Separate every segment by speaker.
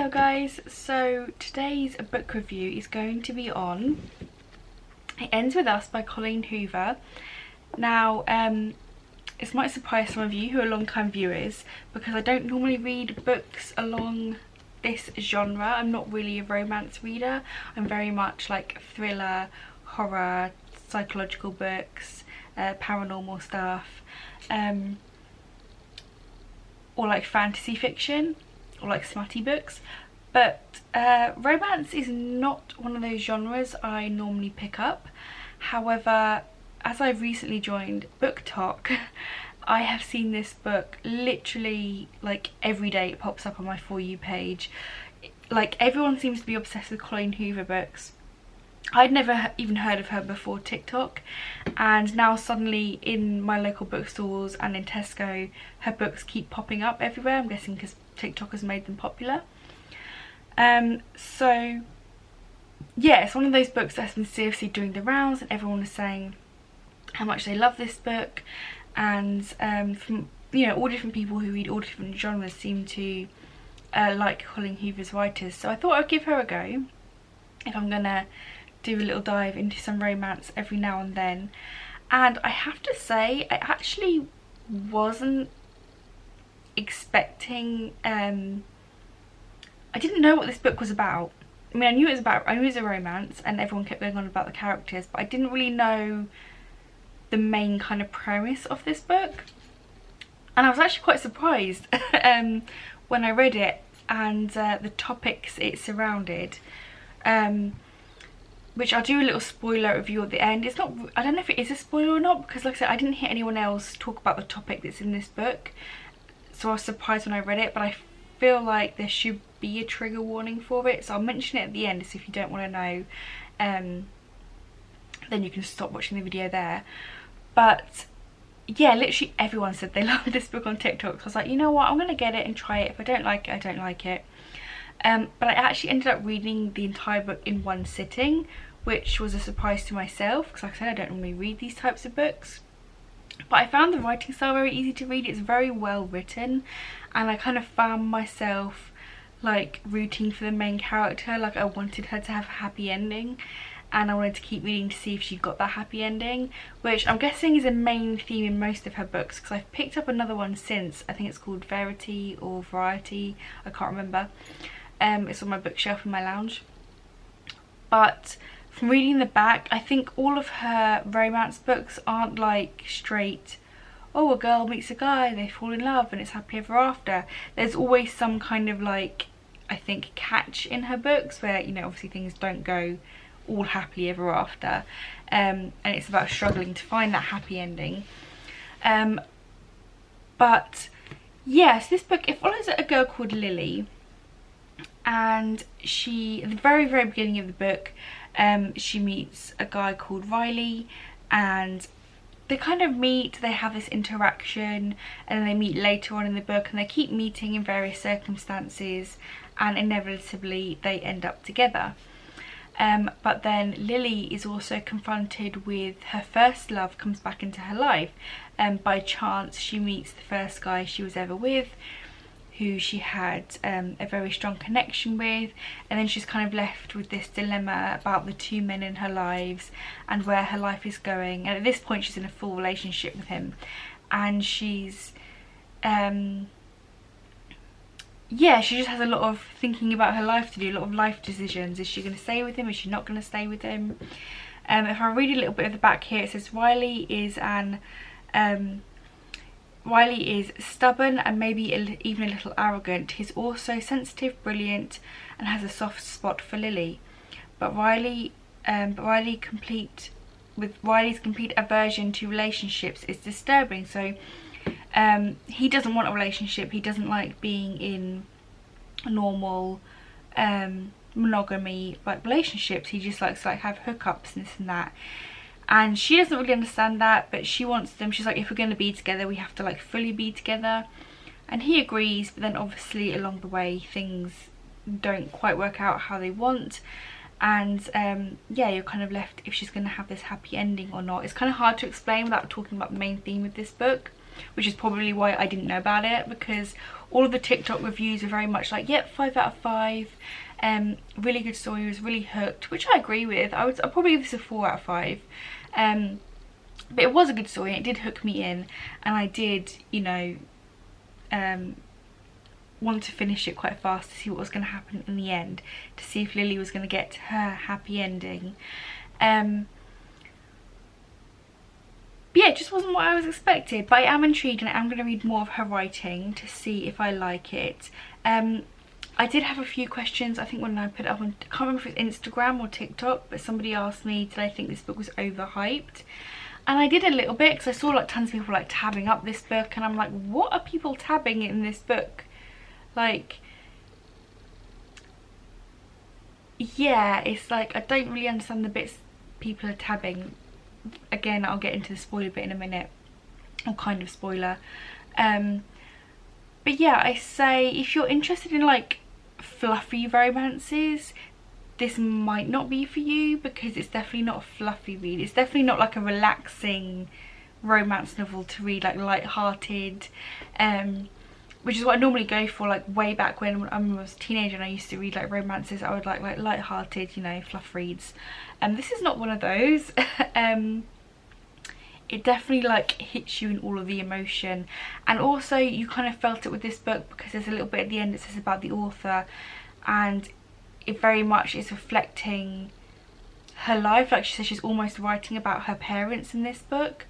Speaker 1: Hello guys, so today's book review is going to be on It Ends With Us by Colleen Hoover. Now, this might surprise some of you who are long-time viewers because I don't normally read books along this genre. I'm not really a romance reader. I'm very much like thriller, horror, psychological books, paranormal stuff, or like fantasy fiction, or like smutty books, but romance is not one of those genres I normally pick up. However, as I've recently joined BookTok, I have seen this book literally like every day. It pops up on my For You page. Like, everyone seems to be obsessed with Colleen Hoover books. I'd never even heard of her before TikTok, and now suddenly in my local bookstores and in Tesco her books keep popping up everywhere. I'm guessing because TikTok has made them popular. So yeah, it's one of those books that's been seriously doing the rounds, and everyone is saying how much they love this book, and from all different people who read all different genres seem to like Colleen Hoover's writers. So I thought I'd give her a go if I'm gonna do a little dive into some romance every now and then. And I have to say, I actually wasn't expecting, I didn't know what this book was about. I mean, I knew it was a romance and everyone kept going on about the characters, but I didn't really know the main kind of premise of this book. And I was actually quite surprised when I read it and the topics it surrounded, which I'll do a little spoiler review at the end. It's not, I don't know if it is a spoiler or not, because like I said, I didn't hear anyone else talk about the topic that's in this book, so I was surprised when I read it. But I feel like there should be a trigger warning for it, so I'll mention it at the end, so if you don't want to know, then you can stop watching the video there. But yeah, literally everyone said they loved this book on TikTok, so I was like, you know what, I'm gonna get it and try it. If I don't like it, I don't like it. But I actually ended up reading the entire book in one sitting, which was a surprise to myself, because like I said, I don't normally read these types of books. But I found the writing style very easy to read. It's very well written, and I kind of found myself like rooting for the main character. Like, I wanted her to have a happy ending, and I wanted to keep reading to see if she got that happy ending, which I'm guessing is a main theme in most of her books, because I've picked up another one since. I think it's called Verity or Variety, I can't remember. It's on my bookshelf in my lounge. But from reading the back, I think all of her romance books aren't like straight, oh, a girl meets a guy, they fall in love and it's happy ever after. There's always some kind of like, I think, catch in her books where, obviously things don't go all happily ever after, and it's about struggling to find that happy ending. But yes, this book, it follows a girl called Lily, and she, at the very beginning of the book, she meets a guy called Riley, and they kind of meet, they have this interaction, and then they meet later on in the book, and they keep meeting in various circumstances, and inevitably they end up together. But then Lily is also confronted with her first love comes back into her life, and by chance she meets the first guy she was ever with, who she had a very strong connection with, and then she's kind of left with this dilemma about the two men in her lives and where her life is going. And at this point she's in a full relationship with him, and she's yeah, she just has a lot of thinking about her life to do, a lot of life decisions. Is she going to stay with him? Is she not going to stay with him? If I read a little bit of the back here, it says Riley is stubborn and maybe even a little arrogant. He's also sensitive, brilliant, and has a soft spot for Lily. But Riley's complete aversion to relationships is disturbing. So he doesn't want a relationship. He doesn't like being in normal monogamy like relationships. He just likes to like have hookups and this and that. And she doesn't really understand that, but she wants them. She's like, if we're going to be together, we have to like fully be together. And he agrees, but then obviously along the way things don't quite work out how they want. And yeah, you're kind of left if she's going to have this happy ending or not. It's kind of hard to explain without talking about the main theme of this book, which is probably why I didn't know about it, because all of the TikTok reviews are very much like, yep, 5 out of 5. Really good story, was really hooked, which I agree with. I'll probably give this a 4 out of 5. But it was a good story, and it did hook me in, and I did, you know, want to finish it quite fast to see what was going to happen in the end, to see if Lily was going to get her happy ending. But yeah, it just wasn't what I was expecting, but I am intrigued and I am going to read more of her writing to see if I like it. I did have a few questions, I think when I put it up on, I can't remember if it's Instagram or TikTok, but somebody asked me, did I think this book was overhyped? And I did a little bit, because I saw like tons of people like tabbing up this book, and I'm like, what are people tabbing in this book? Like, yeah, it's like, I don't really understand the bits people are tabbing. Again, I'll get into the spoiler bit in a minute, or kind of spoiler. But yeah, I say if you're interested in like fluffy romances, this might not be for you, because it's definitely not a fluffy read. It's definitely not like a relaxing romance novel to read, like light-hearted, which is what I normally go for. Like way back when I was a teenager and I used to read like romances, I would like light-hearted, you know, fluff reads. And this is not one of those. It definitely like hits you in all of the emotion, and also you kind of felt it with this book, because there's a little bit at the end that says about the author, and it very much is reflecting her life. Like she says, she's almost writing about her parents in this book,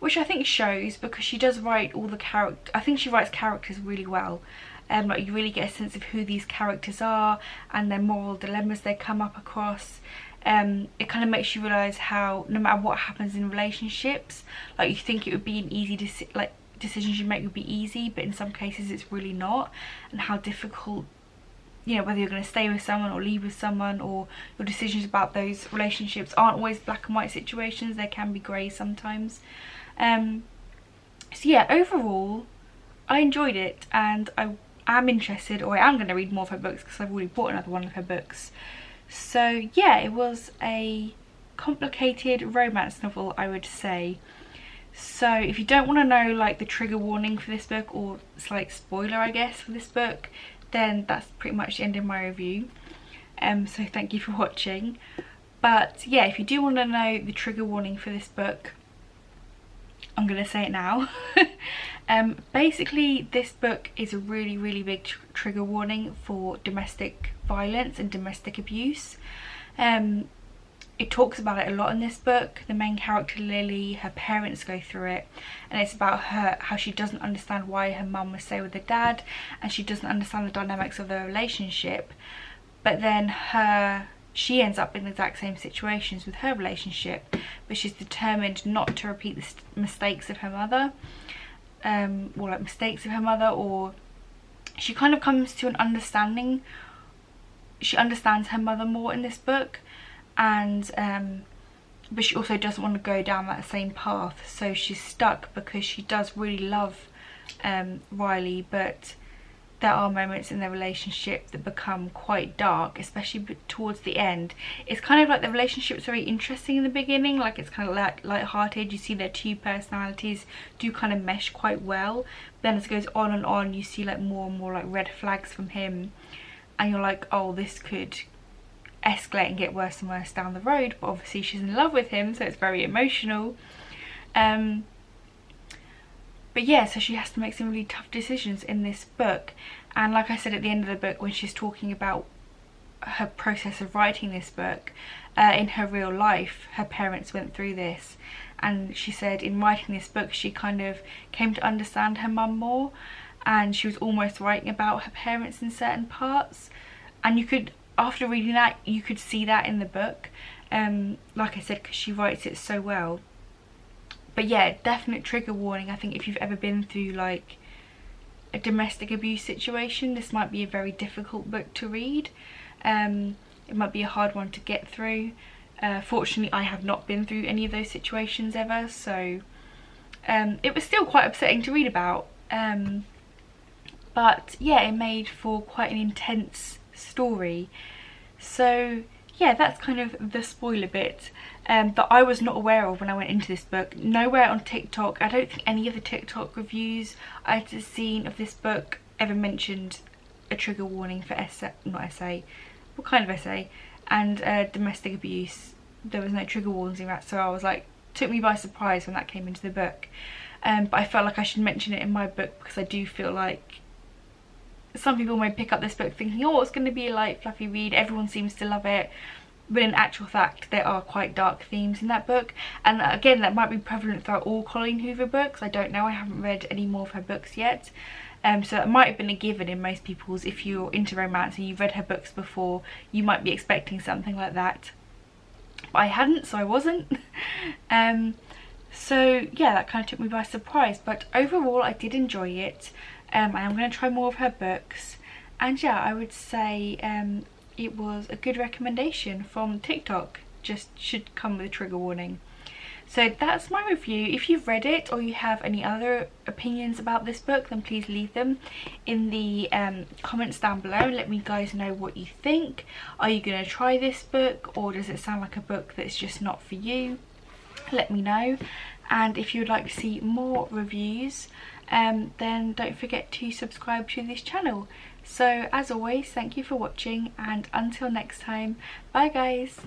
Speaker 1: which I think shows, because she does write all the characters. I think she writes characters really well. Like you really get a sense of who these characters are and their moral dilemmas they come up across. It kind of makes you realise how no matter what happens in relationships, like you think it would be an easy decisions you make would be easy, but in some cases it's really not, and how difficult, you know, whether you're going to stay with someone or leave with someone, or your decisions about those relationships aren't always black and white situations. They can be grey sometimes. So yeah, overall I enjoyed it, and I am interested, or I am going to read more of her books, because I've already bought another one of her books. So yeah, it was a complicated romance novel, I would say. So if you don't want to know like the trigger warning for this book, or it's like spoiler I guess for this book, then that's pretty much the end of my review. So thank you for watching. But yeah, if you do want to know the trigger warning for this book, I'm gonna say it now. Basically this book is a really big trigger warning for domestic violence and domestic abuse. It talks about it a lot in this book. The main character Lily, her parents go through it, and it's about her, how she doesn't understand why her mum was stay with her dad, and she doesn't understand the dynamics of their relationship. But then she ends up in the exact same situations with her relationship, but she's determined not to repeat the mistakes of her mother, or she kind of comes to an understanding. She understands her mother more in this book, and but she also doesn't want to go down that same path, so she's stuck, because she does really love Riley, but there are moments in their relationship that become quite dark, especially towards the end. It's kind of like the relationship's very interesting in the beginning, like it's kind of light-hearted. You see their two personalities do kind of mesh quite well. Then as it goes on and on, you see like more and more like red flags from him, and you're like, oh, this could escalate and get worse and worse down the road. But obviously she's in love with him, so it's very emotional. But yeah, so she has to make some really tough decisions in this book. And like I said at the end of the book, when she's talking about her process of writing this book, in her real life her parents went through this, and she said in writing this book she kind of came to understand her mum more, and she was almost writing about her parents in certain parts. And you could, after reading that, you could see that in the book, like I said, because she writes it so well. But yeah, definite trigger warning. I think if you've ever been through like a domestic abuse situation, this might be a very difficult book to read. It might be a hard one to get through. Fortunately I have not been through any of those situations ever, so it was still quite upsetting to read about. But yeah, it made for quite an intense story. So yeah, that's kind of the spoiler bit that I was not aware of when I went into this book. Nowhere on TikTok, I don't think any of the TikTok reviews I'd seen of this book ever mentioned a trigger warning for what kind of essay, and domestic abuse. There was no trigger warnings in that, so I was like, took me by surprise when that came into the book. But I felt like I should mention it in my book because I do feel like some people may pick up this book thinking, oh, it's going to be a light fluffy read, everyone seems to love it, but in actual fact there are quite dark themes in that book. And again, that might be prevalent throughout all Colleen Hoover books, I don't know, I haven't read any more of her books yet. So that might have been a given in most people's, if you're into romance and you've read her books before, you might be expecting something like that. But I hadn't, so I wasn't. So yeah, that kind of took me by surprise, but overall I did enjoy it. And I'm going to try more of her books, and yeah, I would say it was a good recommendation from TikTok. Just should come with a trigger warning. So that's my review. If you've read it or you have any other opinions about this book, then please leave them in the comments down below and let me guys know what you think. Are you going to try this book, or does it sound like a book that's just not for you? Let me know. And if you would like to see more reviews, then don't forget to subscribe to this channel. So as always, thank you for watching, and until next time, bye guys.